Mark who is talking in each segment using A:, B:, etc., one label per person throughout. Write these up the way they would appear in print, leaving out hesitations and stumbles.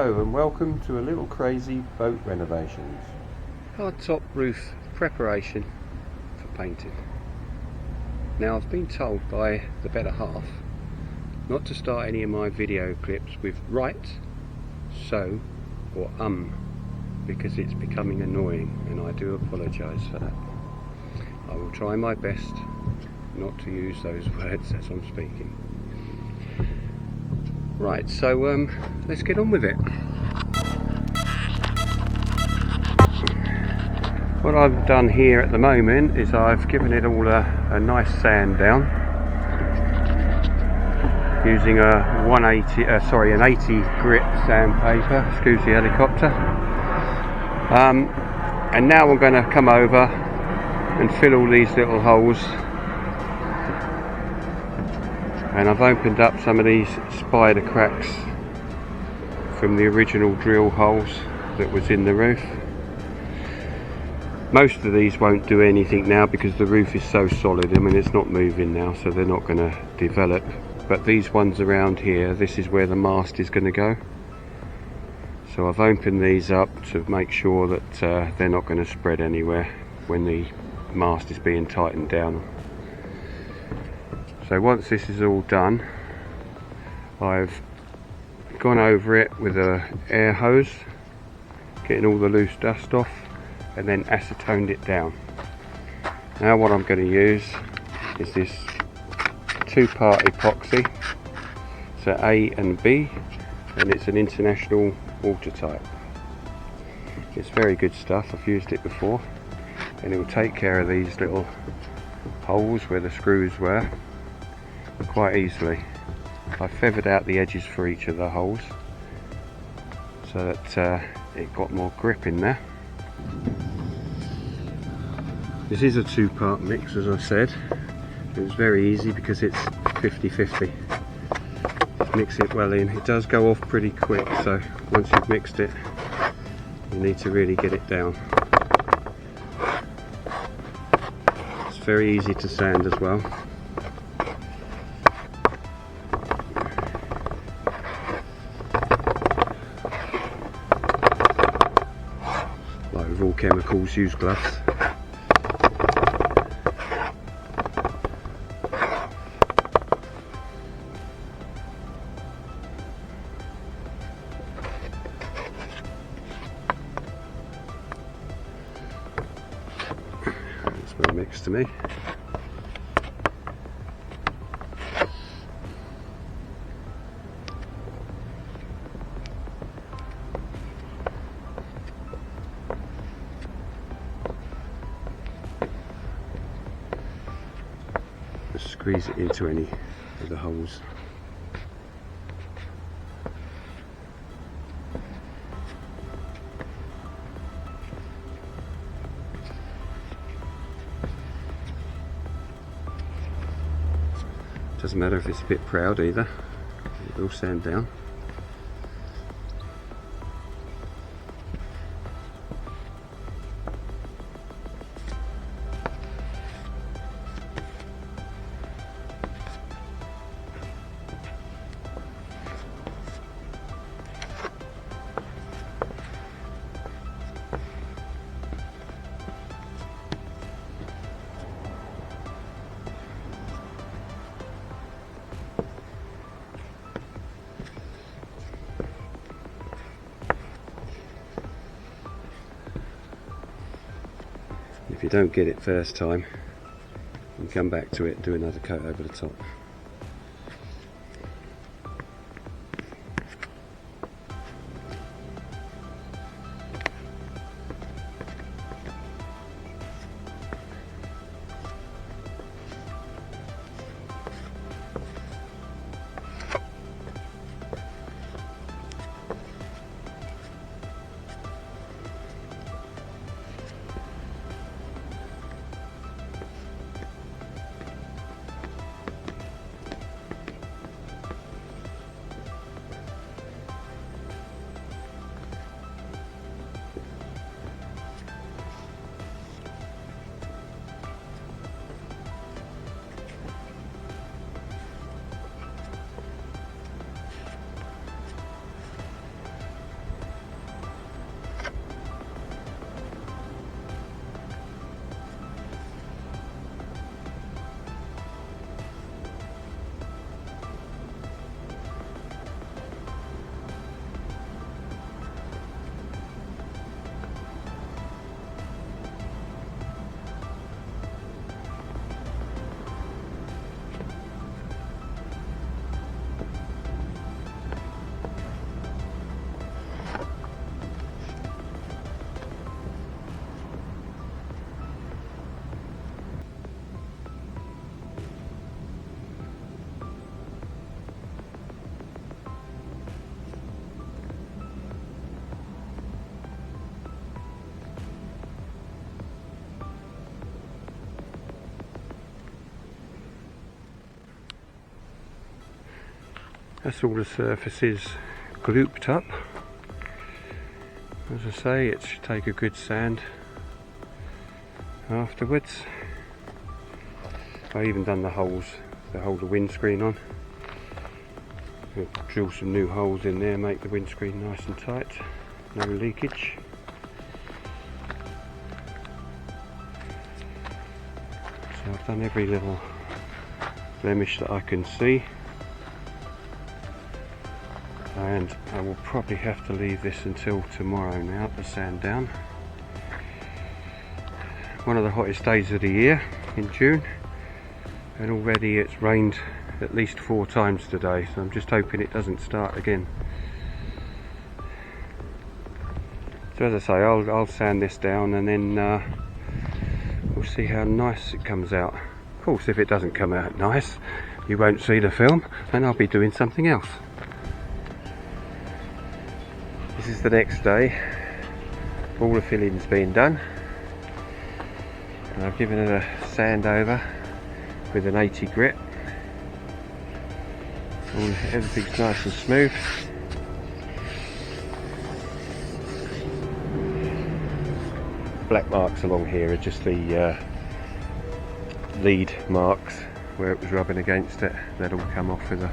A: Hello and welcome to a little crazy boat renovations.
B: Hardtop roof preparation for painting. Now I've been told by the better half not to start any of my video clips with right, so or because it's becoming annoying, and I do apologise for that. I will try my best not to use those words as I'm speaking. Right, so let's get on with it. What I've done here at the moment is I've given it all a nice sand down using an 80 grit sandpaper, excuse the helicopter. And now I'm going to come over and fill all these little holes. And I've opened up some of these spider cracks from the original drill holes that was in the roof. Most of these won't do anything now because the roof is so solid. I mean, it's not moving now, so they're not going to develop. But these ones around here, this is where the mast is going to go. So I've opened these up to make sure that they're not going to spread anywhere when the mast is being tightened down. So once this is all done, I've gone over it with an air hose, getting all the loose dust off, and then acetoned it down. Now what I'm going to use is this 2-part epoxy. It's an A and B, and it's an international watertight. It's very good stuff. I've used it before, and it will take care of these little holes where the screws were quite easily. I feathered out the edges for each of the holes so that it got more grip in there. This is a 2-part mix, as I said. It was very easy because it's 50-50. Just mix it well in. It does go off pretty quick, so once you've mixed it, you need to really get it down. It's very easy to sand as well. Like with all chemicals, use gloves. It's well mixed to me. Just squeeze it into any of the holes. Doesn't matter if it's a bit proud either, it will sand down. If you don't get it first time, you can come back to it and do another coat over the top. That's all the surfaces glooped up. As I say, it should take a good sand afterwards. I even done the holes to hold the windscreen on. We'll drill some new holes in there, make the windscreen nice and tight, no leakage. So I've done every little blemish that I can see, and I will probably have to leave this until tomorrow now to sand down. One of the hottest days of the year in June, and already it's rained at least 4 times today, so I'm just hoping it doesn't start again. So as I say, I'll sand this down, and then we'll see how nice it comes out. Of course, if it doesn't come out nice, you won't see the film, and I'll be doing something else. This is the next day. All the filling's been done, and I've given it a sand over with an 80 grit. Everything's nice and smooth. Black marks along here are just the lead marks where it was rubbing against it. They'll all come off with a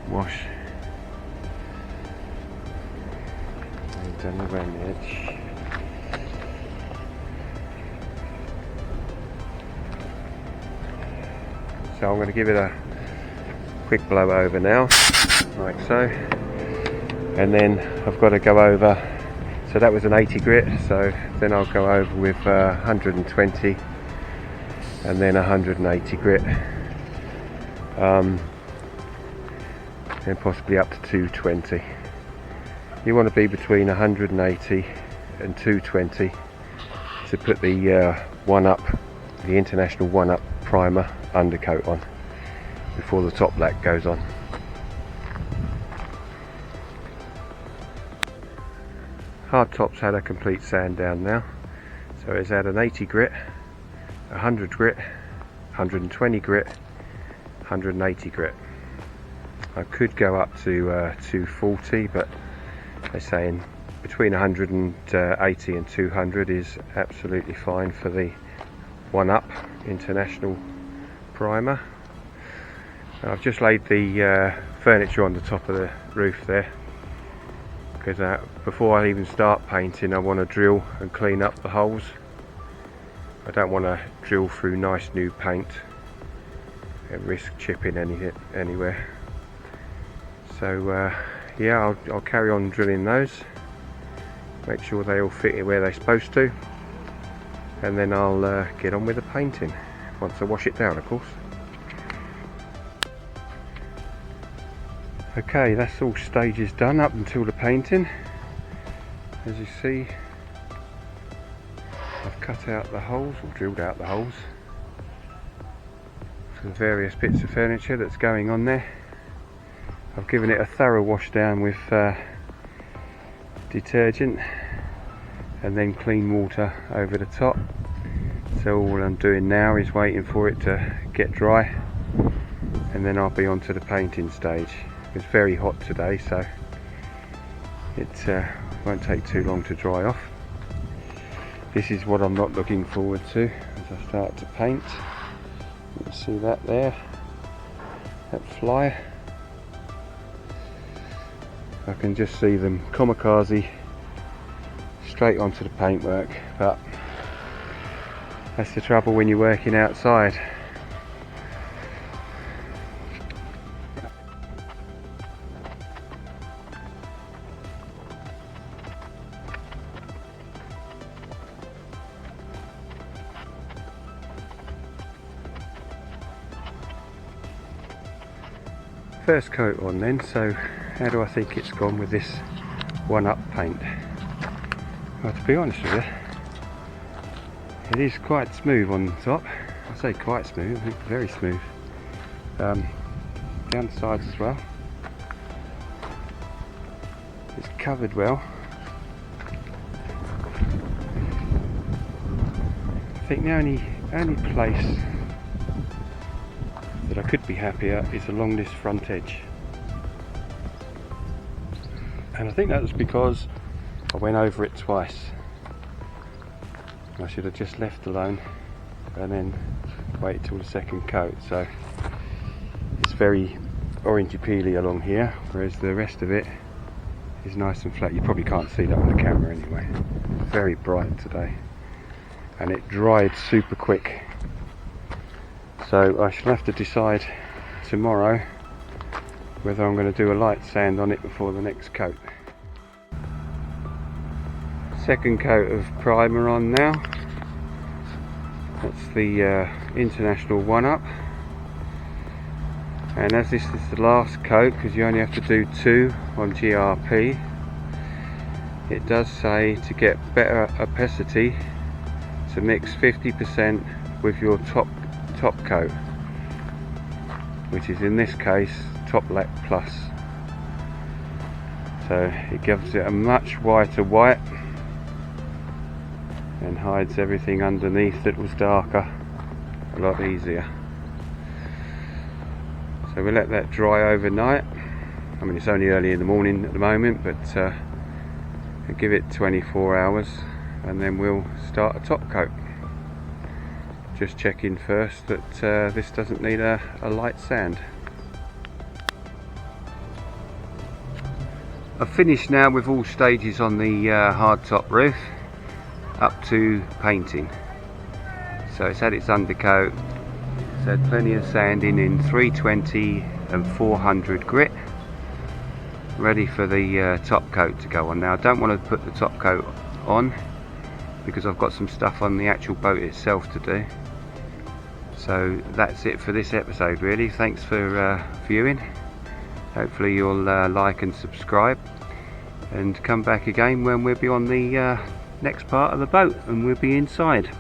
B: wash. And down around the edge. So I'm going to give it a quick blow over now, like so, and then I've got to go over, so that was an 80 grit, so then I'll go over with 120 and then 180 grit, and possibly up to 220. You want to be between 180 and 220 to put the the International 1-Up primer undercoat on before the top black goes on. Hardtop's had a complete sand down now, so it's had an 80 grit, 100 grit, 120 grit, 180 grit. I could go up to 240, but they're saying between 180 and 200 is absolutely fine for the 1-Up International primer. I've just laid the furniture on the top of the roof there, because before I even start painting I want to drill and clean up the holes. I don't want to drill through nice new paint and risk chipping anywhere. So yeah, I'll carry on drilling those, make sure they all fit where they're supposed to, and then I'll get on with the painting once I wash it down, of course. Okay, that's all stages done up until the painting. As you see, I've cut out the holes, or drilled out the holes for the various bits of furniture that's going on there. I've given it a thorough wash down with detergent and then clean water over the top. So all I'm doing now is waiting for it to get dry, and then I'll be on to the painting stage. It's very hot today, so it won't take too long to dry off. This is what I'm not looking forward to as I start to paint. You can see that there, that fly. I can just see them kamikaze straight onto the paintwork, but that's the trouble when you're working outside. First coat on then, so how do I think it's gone with this 1-Up paint? Well, to be honest with you, it is quite smooth on the top. I say quite smooth, I think very smooth. Down the sides as well. It's covered well. I think the only place that I could be happier is along this front edge. And I think that was because I went over it twice. I should have just left alone and then wait till the second coat. So it's very orangey peely along here, whereas the rest of it is nice and flat. You probably can't see that on the camera anyway. Very bright today, and it dried super quick. So I shall have to decide tomorrow whether I'm going to do a light sand on it before the next coat. Second coat of primer on now. That's the International 1-Up. And as this is the last coat, because you only have to do 2 on GRP, it does say to get better opacity to mix 50% with your top coat, which is in this case Top Lac Plus. So it gives it a much whiter white and hides everything underneath that was darker a lot easier. So we'll let that dry overnight. I mean, it's only early in the morning at the moment, but we'll give it 24 hours and then we'll start a top coat. Just checking first that this doesn't need a light sand. I've finished now with all stages on the hardtop roof up to painting. So it's had its undercoat, it's had plenty of sanding in 320 and 400 grit, ready for the top coat to go on. Now I don't want to put the top coat on because I've got some stuff on the actual boat itself to do. So that's it for this episode really. Thanks for viewing. Hopefully you'll like and subscribe and come back again when we'll be on the next part of the boat and we'll be inside.